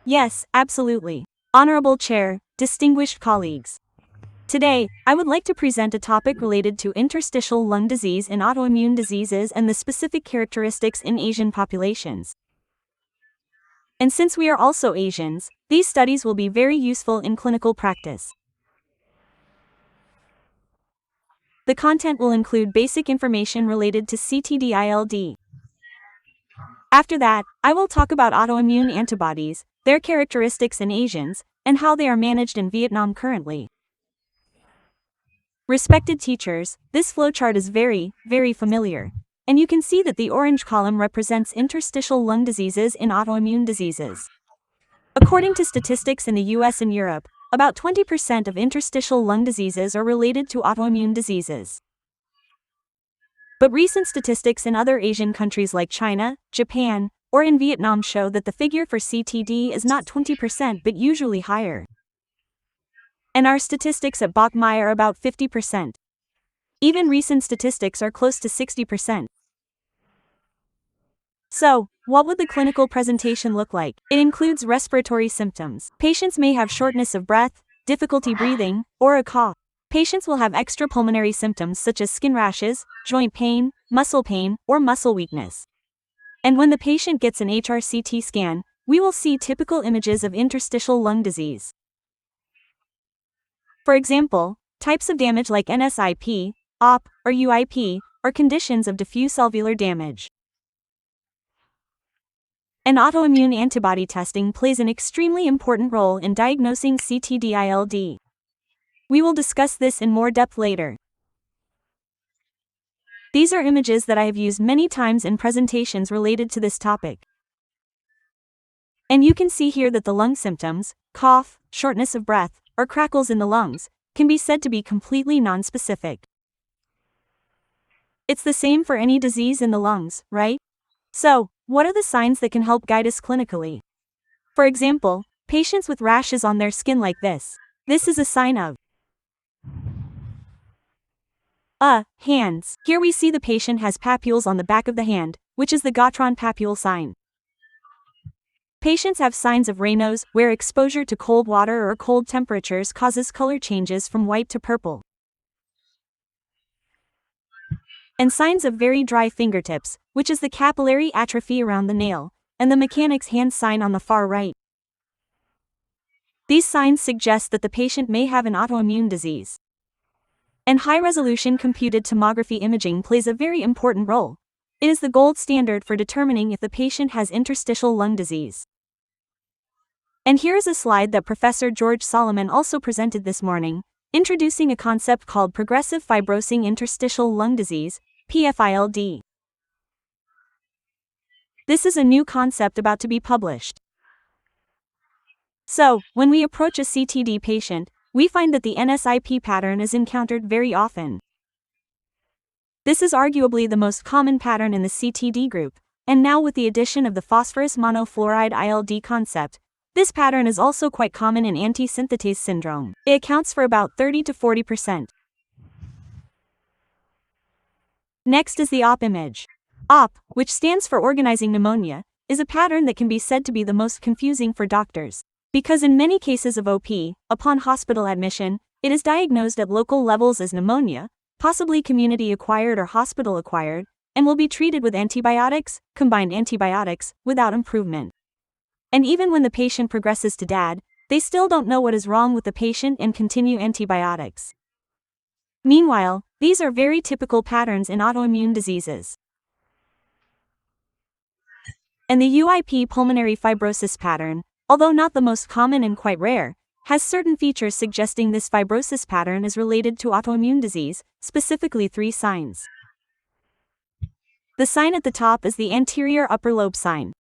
Yes, absolutely. Honorable Chair, distinguished colleagues. Today, I would like to present a topic related to interstitial lung disease and autoimmune diseases and the specific characteristics in Asian populations. And since we are also Asians, these studies will be very useful in clinical practice. The content will include basic information related to CTD-ILD. After that, I will talk about autoimmune antibodies, their characteristics in Asians, and how they are managed in Vietnam currently. Respected teachers, this flowchart is very, very familiar. And you can see that the orange column represents interstitial lung diseases in autoimmune diseases. According to statistics in the US and Europe, about 20% of interstitial lung diseases are related to autoimmune diseases. But recent statistics in other Asian countries like China, Japan, or in Vietnam show that the figure for CTD is not 20% but usually higher. And our statistics at Bạch Mai are about 50%. Even recent statistics are close to 60%. So, what would the clinical presentation look like? It includes respiratory symptoms. Patients may have shortness of breath, difficulty breathing, or a cough. Patients will have extrapulmonary symptoms such as skin rashes, joint pain, or muscle weakness. And when the patient gets an HRCT scan, we will see typical images of interstitial lung disease. For example, types of damage like NSIP, OP, or UIP, are conditions of diffuse alveolar damage. And autoimmune antibody testing plays an extremely important role in diagnosing CTD-ILD. We will discuss this in more depth later. These are images that I have used many times in presentations related to this topic. And you can see here that the lung symptoms, cough, shortness of breath, or crackles in the lungs, can be said to be completely non-specific. It's the same for any disease in the lungs, right? So, what are the signs that can help guide us clinically? For example, patients with rashes on their skin like this. This is a sign of hands. Here we see the patient has papules on the back of the hand, which is the Gautran papule sign. Patients have signs of Raynaud's, where exposure to cold water or cold temperatures causes color changes from white to purple. And signs of very dry fingertips, which is the capillary atrophy around the nail, and the mechanic's hand sign on the far right. These signs suggest that the patient may have an autoimmune disease. And high-resolution computed tomography imaging plays a very important role. It is the gold standard for determining if the patient has interstitial lung disease. And here is a slide that Professor George Solomon also presented this morning, introducing a concept called progressive fibrosing interstitial lung disease, PFILD. This is a new concept about to be published. So, when we approach a CTD patient, we find that the NSIP pattern is encountered very often. This is arguably the most common pattern in the CTD group, and now with the addition of the phosphorus monofluoride ILD concept, this pattern is also quite common in anti-synthetase syndrome. It accounts for about 30 to 40%. Next is the OP image. OP, which stands for organizing pneumonia, is a pattern that can be said to be the most confusing for doctors. Because in many cases of OP, upon hospital admission, it is diagnosed at local levels as pneumonia, possibly community-acquired or hospital-acquired, and will be treated with antibiotics, combined antibiotics, without improvement. And even when the patient progresses to DAD, they still don't know what is wrong with the patient and continue antibiotics. Meanwhile, these are very typical patterns in autoimmune diseases. And the UIP pulmonary fibrosis pattern, although not the most common and quite rare, has certain features suggesting this fibrosis pattern is related to autoimmune disease, specifically 3 signs. The sign at the top is the anterior upper lobe sign.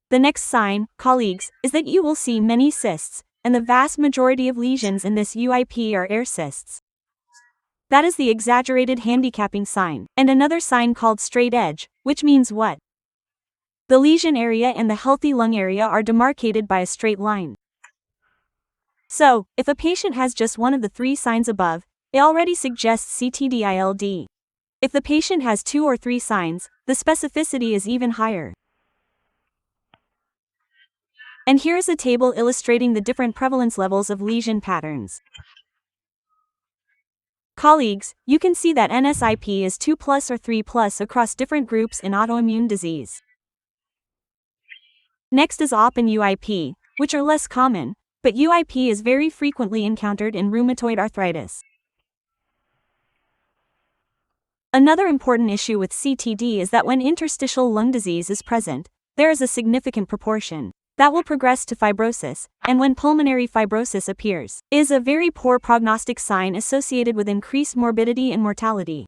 The next sign, colleagues, is that you will see many cysts, and the vast majority of lesions in this UIP are air cysts. That is the exaggerated handicapping sign, and another sign called straight edge, which means what? The lesion area and the healthy lung area are demarcated by a straight line. So, if a patient has just one of the 3 signs above, it already suggests CTD-ILD. If the patient has 2 or 3 signs, the specificity is even higher. And here is a table illustrating the different prevalence levels of lesion patterns. Colleagues, you can see that NSIP is 2+ or 3+ across different groups in autoimmune disease. Next is OP and UIP, which are less common, but UIP is very frequently encountered in rheumatoid arthritis. Another important issue with CTD is that when interstitial lung disease is present, there is a significant proportion that will progress to fibrosis, and when pulmonary fibrosis appears, is a very poor prognostic sign associated with increased morbidity and mortality.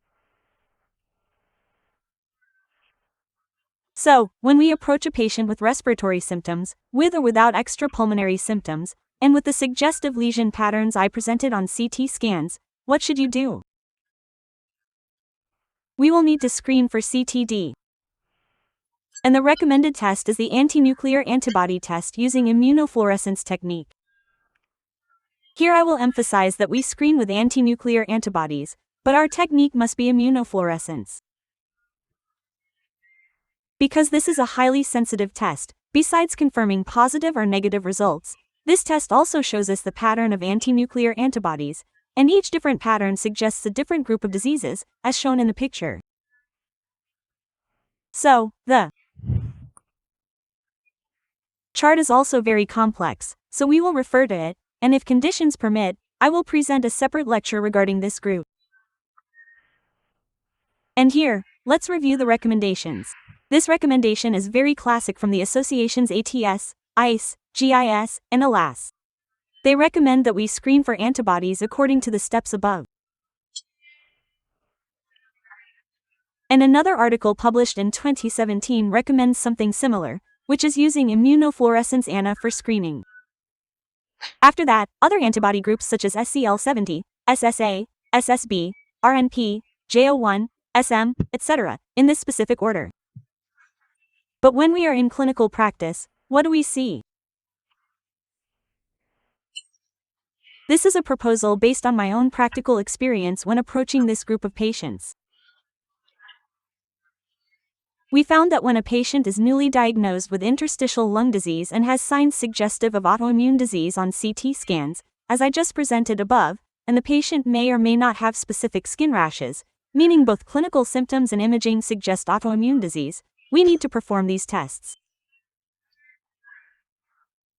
So, when we approach a patient with respiratory symptoms, with or without extrapulmonary symptoms, and with the suggestive lesion patterns I presented on CT scans, what should you do? We will need to screen for CTD. And the recommended test is the antinuclear antibody test using immunofluorescence technique. Here I will emphasize that we screen with antinuclear antibodies, but our technique must be immunofluorescence. Because this is a highly sensitive test, besides confirming positive or negative results, this test also shows us the pattern of antinuclear antibodies, and each different pattern suggests a different group of diseases, as shown in the picture. So, the chart is also very complex, so we will refer to it, and if conditions permit, I will present a separate lecture regarding this group. And here, let's review the recommendations. This recommendation is very classic from the associations ATS, ICE, GIS, and ALAS. They recommend that we screen for antibodies according to the steps above. And another article published in 2017 recommends something similar, which is using immunofluorescence ANA for screening. After that, other antibody groups such as SCL70, SSA, SSB, RNP, JO1, SM, etc., in this specific order. But when we are in clinical practice, what do we see? This is a proposal based on my own practical experience when approaching this group of patients. We found that when a patient is newly diagnosed with interstitial lung disease and has signs suggestive of autoimmune disease on CT scans, as I just presented above, and the patient may or may not have specific skin rashes, meaning both clinical symptoms and imaging suggest autoimmune disease, we need to perform these tests.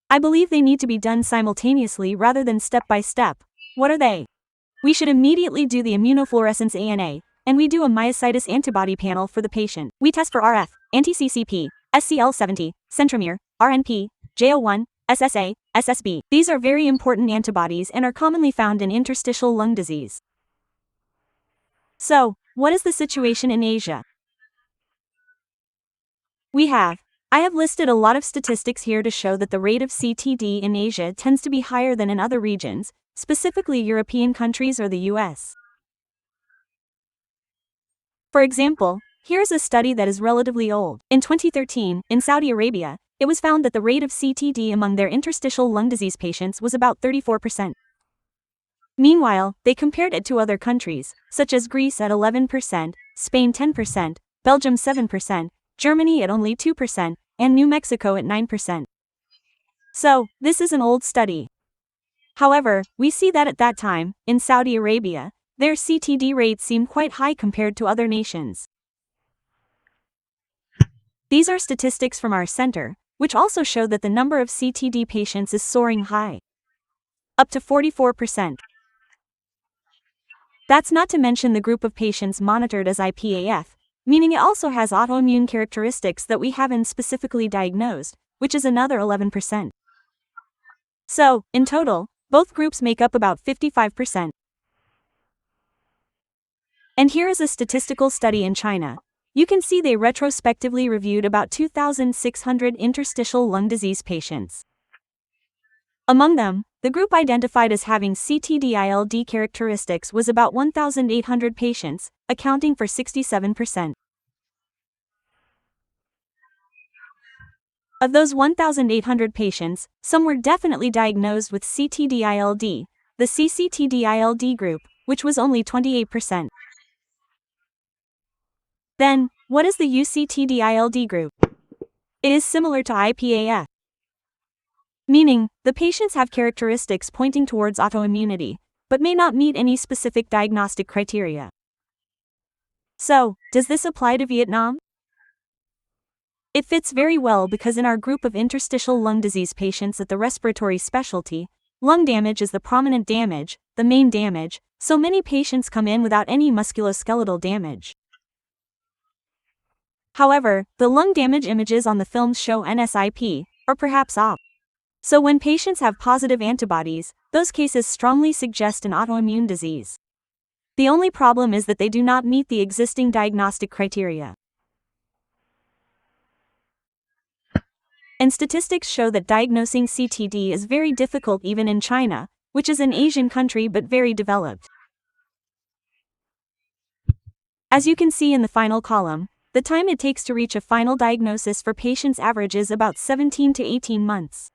I believe they need to be done simultaneously rather than step by step. What are they? We should immediately do the immunofluorescence ANA, and we do a myositis antibody panel for the patient. We test for RF, anti-CCP, SCL70, centromere, RNP, JO1, SSA, SSB. These are very important antibodies and are commonly found in interstitial lung disease. So, what is the situation in Asia? I have listed a lot of statistics here to show that the rate of CTD in Asia tends to be higher than in other regions, specifically European countries or the US. For example, here's a study that is relatively old. In 2013, in Saudi Arabia, it was found that the rate of CTD among their interstitial lung disease patients was about 34%. Meanwhile, they compared it to other countries, such as Greece at 11%, Spain 10%, Belgium 7%, Germany at only 2%, and New Mexico at 9%. So, this is an old study. However, we see that at that time, in Saudi Arabia, their CTD rates seem quite high compared to other nations. These are statistics from our center, which also show that the number of CTD patients is soaring high, up to 44%. That's not to mention the group of patients monitored as IPAF, meaning it also has autoimmune characteristics that we haven't specifically diagnosed, which is another 11%. So, in total, both groups make up about 55%. And here is a statistical study in China. You can see they retrospectively reviewed about 2,600 interstitial lung disease patients. Among them, the group identified as having CTD-ILD characteristics was about 1,800 patients, accounting for 67%. Of those 1,800 patients, some were definitely diagnosed with CTD-ILD, the CCTD-ILD group, which was only 28%. Then, what is the UCTD-ILD group? It is similar to IPAF. meaning the patients have characteristics pointing towards autoimmunity, but may not meet any specific diagnostic criteria. So, does this apply to Vietnam? It fits very well because in our group of interstitial lung disease patients at the respiratory specialty, lung damage is the prominent damage, the main damage, so many patients come in without any musculoskeletal damage. However, the lung damage images on the films show NSIP, or perhaps OP. So when patients have positive antibodies, those cases strongly suggest an autoimmune disease. The only problem is that they do not meet the existing diagnostic criteria. And statistics show that diagnosing CTD is very difficult even in China, which is an Asian country but very developed. As you can see in the final column, the time it takes to reach a final diagnosis for patients averages about 17 to 18 months.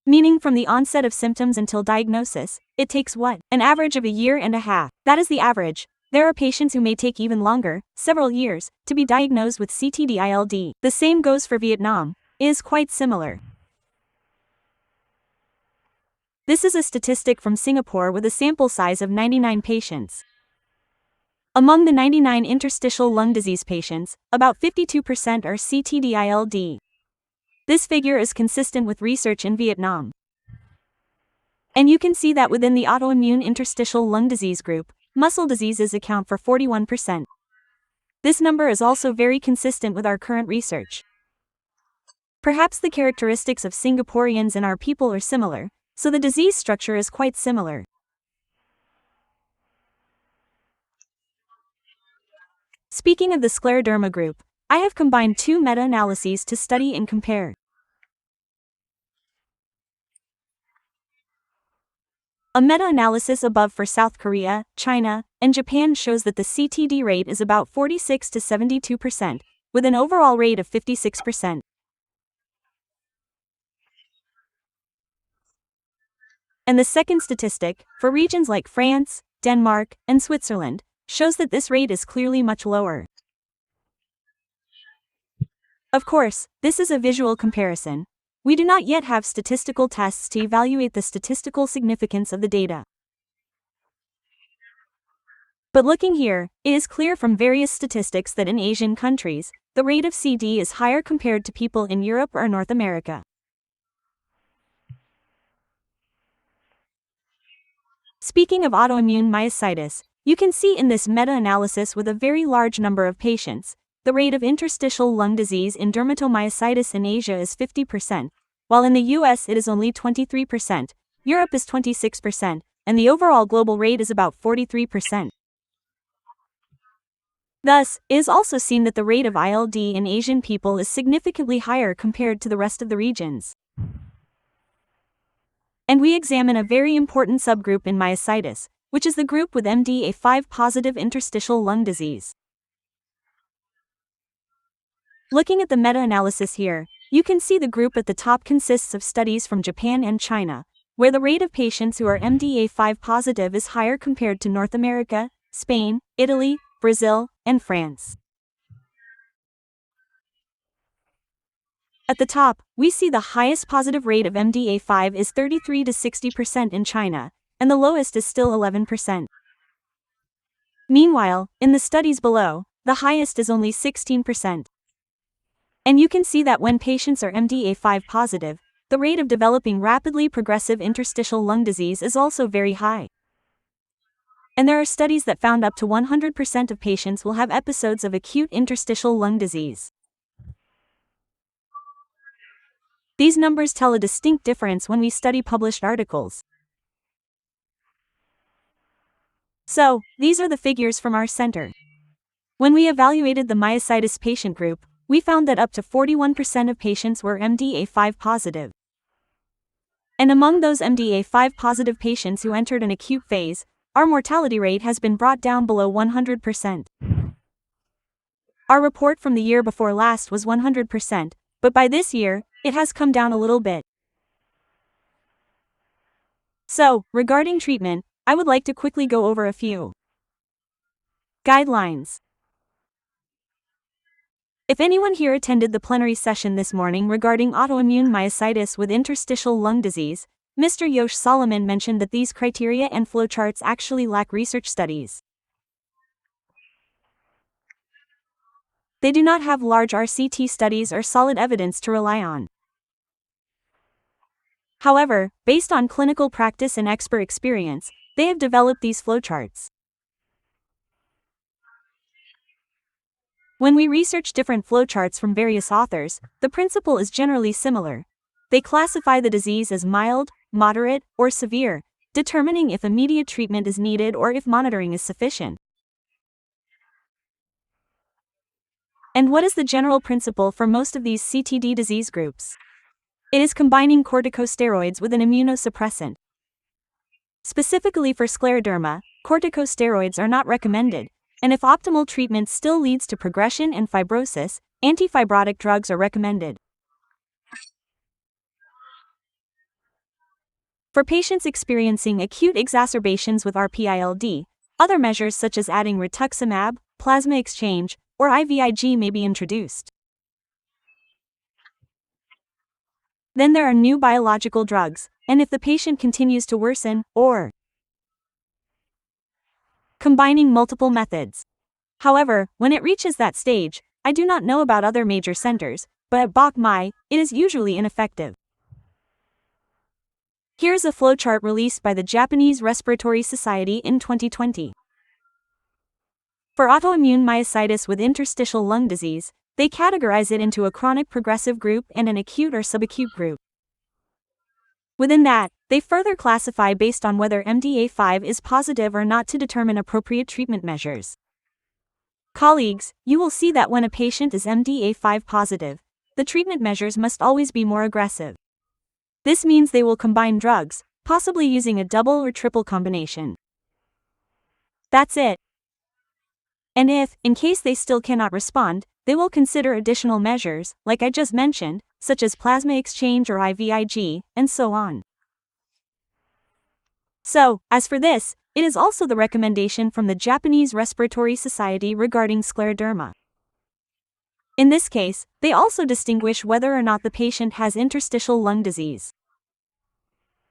Meaning from the onset of symptoms until diagnosis, it takes what? An average of a year and a half. That is the average. There are patients who may take even longer, several years, to be diagnosed with CTD-ILD. The same goes for Vietnam. It is quite similar. This is a statistic from Singapore with a sample size of 99 patients. Among the 99 interstitial lung disease patients, about 52% are CTD-ILD. This figure is consistent with research in Vietnam. And you can see that within the autoimmune interstitial lung disease group, muscle diseases account for 41%. This number is also very consistent with our current research. Perhaps the characteristics of Singaporeans and our people are similar, so the disease structure is quite similar. Speaking of the scleroderma group, I have combined two meta-analyses to study and compare. A meta-analysis above for South Korea, China, and Japan shows that the CTD rate is about 46 to 72%, with an overall rate of 56%. And the second statistic, for regions like France, Denmark, and Switzerland, shows that this rate is clearly much lower. Of course, this is a visual comparison. We do not yet have statistical tests to evaluate the statistical significance of the data. But looking here, it is clear from various statistics that in Asian countries, the rate of CD is higher compared to people in Europe or North America. Speaking of autoimmune myositis, you can see in this meta-analysis with a very large number of patients, the rate of interstitial lung disease in dermatomyositis in Asia is 50%, while in the US it is only 23%, Europe is 26%, and the overall global rate is about 43%. Thus, it is also seen that the rate of ILD in Asian people is significantly higher compared to the rest of the regions. And we examine a very important subgroup in myositis, which is the group with MDA5 positive interstitial lung disease. Looking at the meta-analysis here, you can see the group at the top consists of studies from Japan and China, where the rate of patients who are MDA5 positive is higher compared to North America, Spain, Italy, Brazil, and France. At the top, we see the highest positive rate of MDA5 is 33 to 60% in China, and the lowest is still 11%. Meanwhile, in the studies below, the highest is only 16%. And you can see that when patients are MDA5 positive, the rate of developing rapidly progressive interstitial lung disease is also very high. And there are studies that found up to 100% of patients will have episodes of acute interstitial lung disease. These numbers tell a distinct difference when we study published articles. So, these are the figures from our center. When we evaluated the myositis patient group, we found that up to 41% of patients were MDA5 positive. And among those MDA5 positive patients who entered an acute phase, our mortality rate has been brought down below 100%. Our report from the year before last was 100%, but by this year, it has come down a little bit. So, regarding treatment, I would like to quickly go over a few guidelines. If anyone here attended the plenary session this morning regarding autoimmune myositis with interstitial lung disease, Mr. Yosh Solomon mentioned that these criteria and flowcharts actually lack research studies. They do not have large RCT studies or solid evidence to rely on. However, based on clinical practice and expert experience, they have developed these flowcharts. When we research different flowcharts from various authors, the principle is generally similar. They classify the disease as mild, moderate, or severe, determining if immediate treatment is needed or if monitoring is sufficient. And what is the general principle for most of these CTD disease groups? It is combining corticosteroids with an immunosuppressant. Specifically for scleroderma, corticosteroids are not recommended, and if optimal treatment still leads to progression and fibrosis, antifibrotic drugs are recommended. For patients experiencing acute exacerbations with RP-ILD, other measures such as adding rituximab, plasma exchange, or IVIG may be introduced. Then there are new biological drugs, and if the patient continues to worsen, or combining multiple methods. However, when it reaches that stage, I do not know about other major centers, but at Bach Mai, it is usually ineffective. Here's a flowchart released by the Japanese Respiratory Society in 2020. For autoimmune myositis with interstitial lung disease, they categorize it into a chronic progressive group and an acute or subacute group. Within that, they further classify based on whether MDA5 is positive or not to determine appropriate treatment measures. Colleagues, you will see that when a patient is MDA5 positive, the treatment measures must always be more aggressive. This means they will combine drugs, possibly using a double or triple combination. That's it. And if, in case they still cannot respond, they will consider additional measures, like I just mentioned, such as plasma exchange or IVIG, and so on. So, as for this, it is also the recommendation from the Japanese Respiratory Society regarding scleroderma. In this case, they also distinguish whether or not the patient has interstitial lung disease.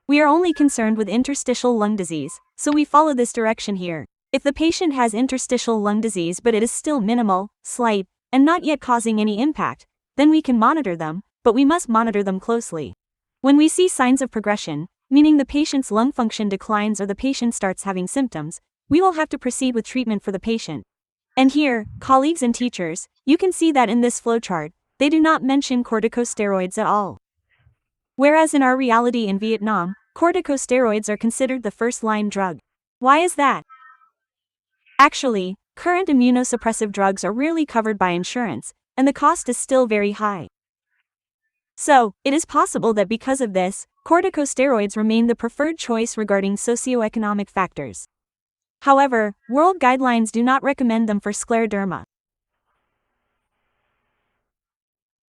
We are only concerned with interstitial lung disease, so we follow this direction here. If the patient has interstitial lung disease but it is still minimal, slight, and not yet causing any impact, then we can monitor them, but we must monitor them closely. When we see signs of progression, meaning the patient's lung function declines or the patient starts having symptoms, we will have to proceed with treatment for the patient. And here, colleagues and teachers, you can see that in this flowchart, they do not mention corticosteroids at all. Whereas in our reality in Vietnam, corticosteroids are considered the first-line drug. Why is that? Actually, current immunosuppressive drugs are rarely covered by insurance, and the cost is still very high. So, it is possible that because of this, corticosteroids remain the preferred choice regarding socioeconomic factors. However, world guidelines do not recommend them for scleroderma.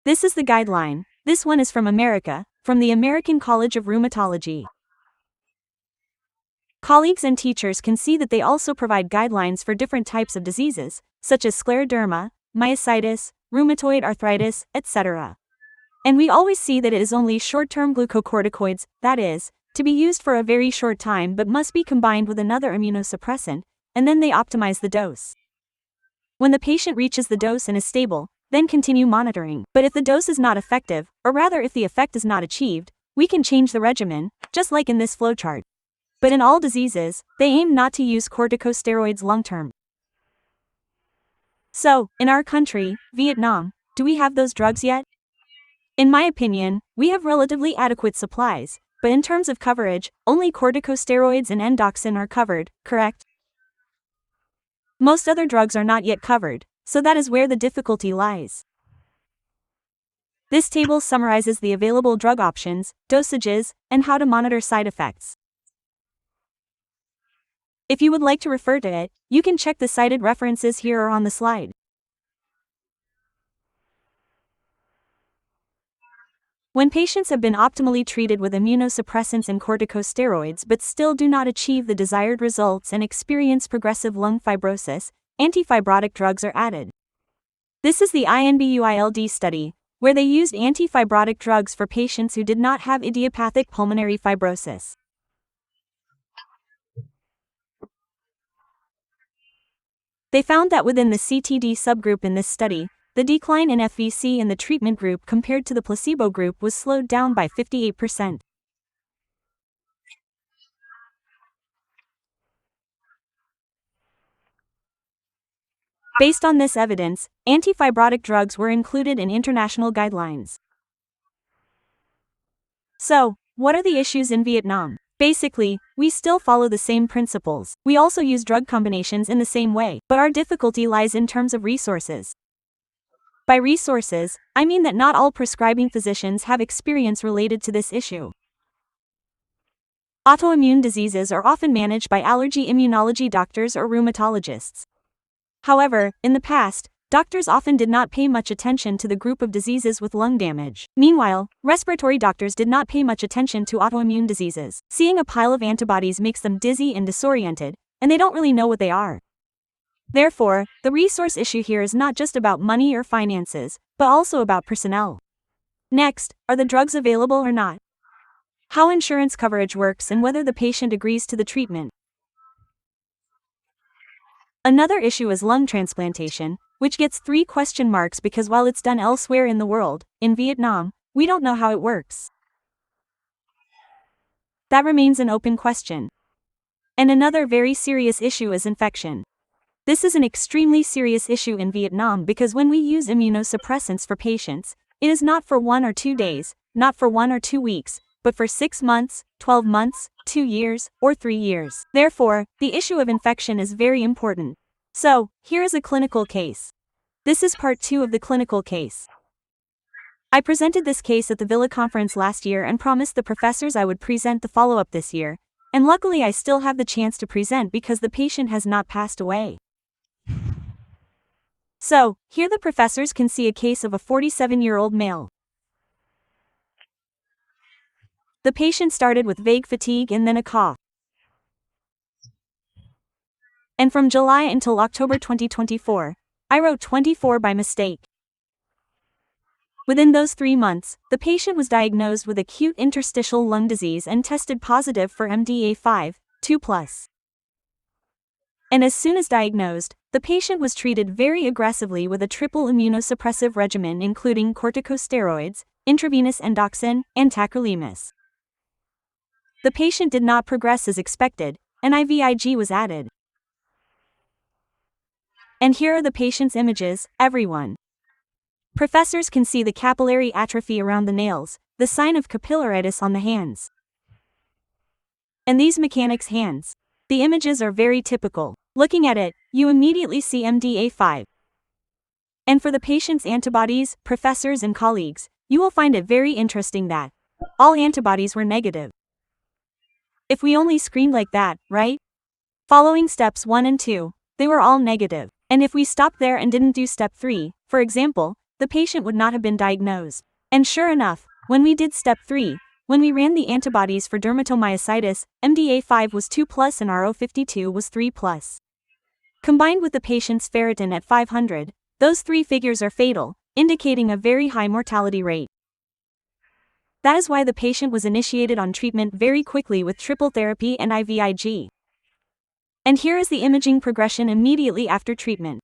This is the guideline. This one is from America, from the American College of Rheumatology. Colleagues and teachers can see that they also provide guidelines for different types of diseases, such as scleroderma, myositis, rheumatoid arthritis, etc. And we always see that it is only short-term glucocorticoids, that is, to be used for a very short time but must be combined with another immunosuppressant, and then they optimize the dose. When the patient reaches the dose and is stable, then continue monitoring. But if the dose is not effective, or rather if the effect is not achieved, we can change the regimen, just like in this flowchart. But in all diseases, they aim not to use corticosteroids long-term. So, in our country, Vietnam, do we have those drugs yet? In my opinion, we have relatively adequate supplies, but in terms of coverage, only corticosteroids and endoxin are covered, correct? Most other drugs are not yet covered, so that is where the difficulty lies. This table summarizes the available drug options, dosages, and how to monitor side effects. If you would like to refer to it, you can check the cited references here or on the slide. When patients have been optimally treated with immunosuppressants and corticosteroids but still do not achieve the desired results and experience progressive lung fibrosis, antifibrotic drugs are added. This is the INBUILD study, where they used anti-fibrotic drugs for patients who did not have idiopathic pulmonary fibrosis. They found that within the CTD subgroup in this study, the decline in FVC in the treatment group compared to the placebo group was slowed down by 58%. Based on this evidence, anti-fibrotic drugs were included in international guidelines. So, what are the issues in Vietnam? Basically, we still follow the same principles. We also use drug combinations in the same way, but our difficulty lies in terms of resources. By resources, I mean that not all prescribing physicians have experience related to this issue. Autoimmune diseases are often managed by allergy immunology doctors or rheumatologists. However, in the past, doctors often did not pay much attention to the group of diseases with lung damage. Meanwhile, respiratory doctors did not pay much attention to autoimmune diseases. Seeing a pile of antibodies makes them dizzy and disoriented, and they don't really know what they are. Therefore, the resource issue here is not just about money or finances, but also about personnel. Next, are the drugs available or not? How insurance coverage works and whether the patient agrees to the treatment. Another issue is lung transplantation, which gets 3 question marks because while it's done elsewhere in the world, in Vietnam, we don't know how it works. That remains an open question. And another very serious issue is infection. This is an extremely serious issue in Vietnam because when we use immunosuppressants for patients, it is not for 1 or 2 days, not for 1 or 2 weeks, but for 6 months, 12 months, 2 years, or 3 years. Therefore, the issue of infection is very important. So, here is a clinical case. This is part 2 of the clinical case. I presented this case at the Villa conference last year and promised the professors I would present the follow-up this year, and luckily I still have the chance to present because the patient has not passed away. So, here the professors can see a case of a 47-year-old male. The patient started with vague fatigue and then a cough. And from July until October 2024, I wrote 24 by mistake. Within those 3 months, the patient was diagnosed with acute interstitial lung disease and tested positive for MDA5, 2+. And as soon as diagnosed, the patient was treated very aggressively with a triple immunosuppressive regimen including corticosteroids, intravenous endoxin, and tacrolimus. The patient did not progress as expected, and IVIG was added. And here are the patient's images, everyone. Professors can see the capillary atrophy around the nails, the sign of capillaritis on the hands. And these mechanics' hands. The images are very typical. Looking at it, you immediately see MDA5. And for the patient's antibodies, professors and colleagues, you will find it very interesting that all antibodies were negative. If we only screened like that, right? Following steps 1 and 2, they were all negative. And if we stopped there and didn't do step 3, for example, the patient would not have been diagnosed. And sure enough, when we did step 3, when we ran the antibodies for dermatomyositis, MDA5 was 2+ and RO52 was 3+. Combined with the patient's ferritin at 500, those 3 figures are fatal, indicating a very high mortality rate. That is why the patient was initiated on treatment very quickly with triple therapy and IVIG. And here is the imaging progression immediately after treatment.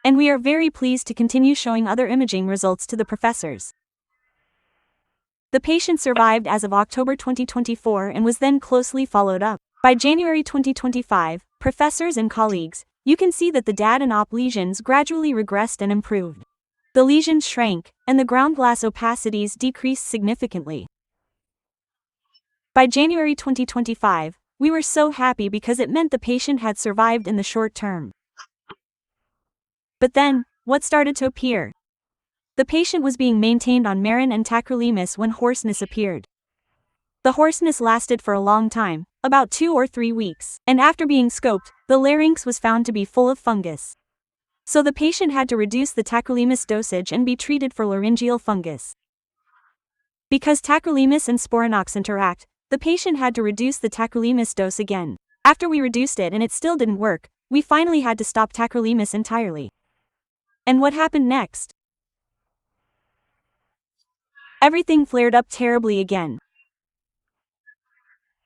And we are very pleased to continue showing other imaging results to the professors. The patient survived as of October 2024 and was then closely followed up. By January 2025, professors and colleagues, you can see that the DAD and OP lesions gradually regressed and improved. The lesions shrank, and the ground glass opacities decreased significantly. By January 2025, we were so happy because it meant the patient had survived in the short term. But then, what started to appear? The patient was being maintained on mirin and tacrolimus when hoarseness appeared. The hoarseness lasted for a long time, about 2 or 3 weeks, and after being scoped, the larynx was found to be full of fungus. So the patient had to reduce the tacrolimus dosage and be treated for laryngeal fungus. Because tacrolimus and sporanox interact, the patient had to reduce the tacrolimus dose again. After we reduced it and it still didn't work, we finally had to stop tacrolimus entirely. And what happened next? Everything flared up terribly again.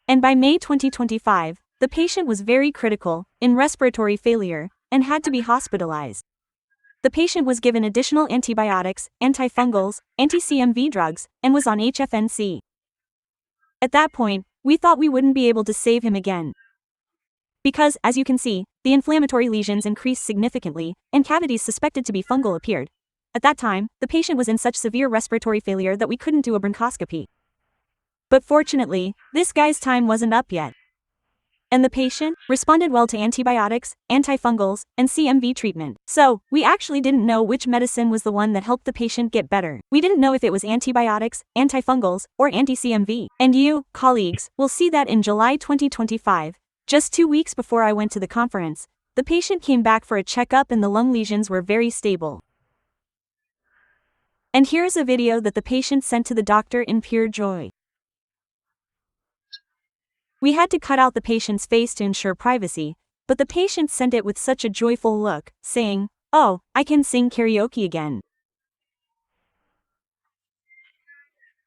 And by May 2025, the patient was very critical, in respiratory failure, and had to be hospitalized. The patient was given additional antibiotics, antifungals, anti-CMV drugs, and was on HFNC. At that point, we thought we wouldn't be able to save him again. Because, as you can see, the inflammatory lesions increased significantly, and cavities suspected to be fungal appeared. At that time, the patient was in such severe respiratory failure that we couldn't do a bronchoscopy. But fortunately, this guy's time wasn't up yet. And the patient responded well to antibiotics, antifungals, and CMV treatment. So, we actually didn't know which medicine was the one that helped the patient get better. We didn't know if it was antibiotics, antifungals, or anti-CMV. And you, colleagues, will see that in July 2025, just 2 weeks before I went to the conference, the patient came back for a checkup and the lung lesions were very stable. And here's a video that the patient sent to the doctor in pure joy. We had to cut out the patient's face to ensure privacy, but the patient sent it with such a joyful look, saying, "Oh, I can sing karaoke again."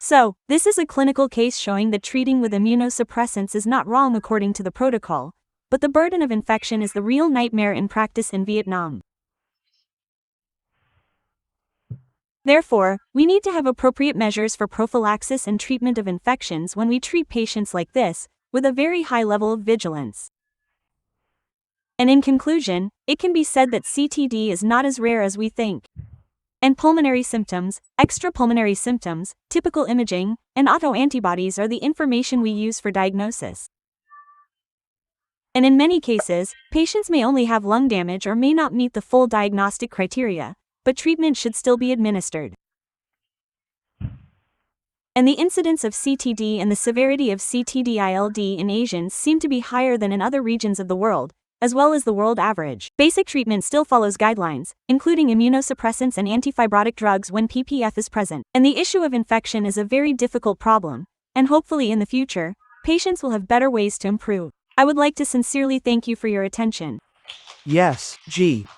So, this is a clinical case showing that treating with immunosuppressants is not wrong according to the protocol, but the burden of infection is the real nightmare in practice in Vietnam. Therefore, we need to have appropriate measures for prophylaxis and treatment of infections when we treat patients like this, with a very high level of vigilance. And in conclusion, it can be said that CTD is not as rare as we think. And pulmonary symptoms, extrapulmonary symptoms, typical imaging, and autoantibodies are the information we use for diagnosis. And in many cases, patients may only have lung damage or may not meet the full diagnostic criteria, but treatment should still be administered. And the incidence of CTD and the severity of CTD-ILD in Asians seem to be higher than in other regions of the world, as well as the world average. Basic treatment still follows guidelines, including immunosuppressants and antifibrotic drugs when PPF is present. And the issue of infection is a very difficult problem, and hopefully in the future, patients will have better ways to improve. I would like to sincerely thank you for your attention. Yes, G.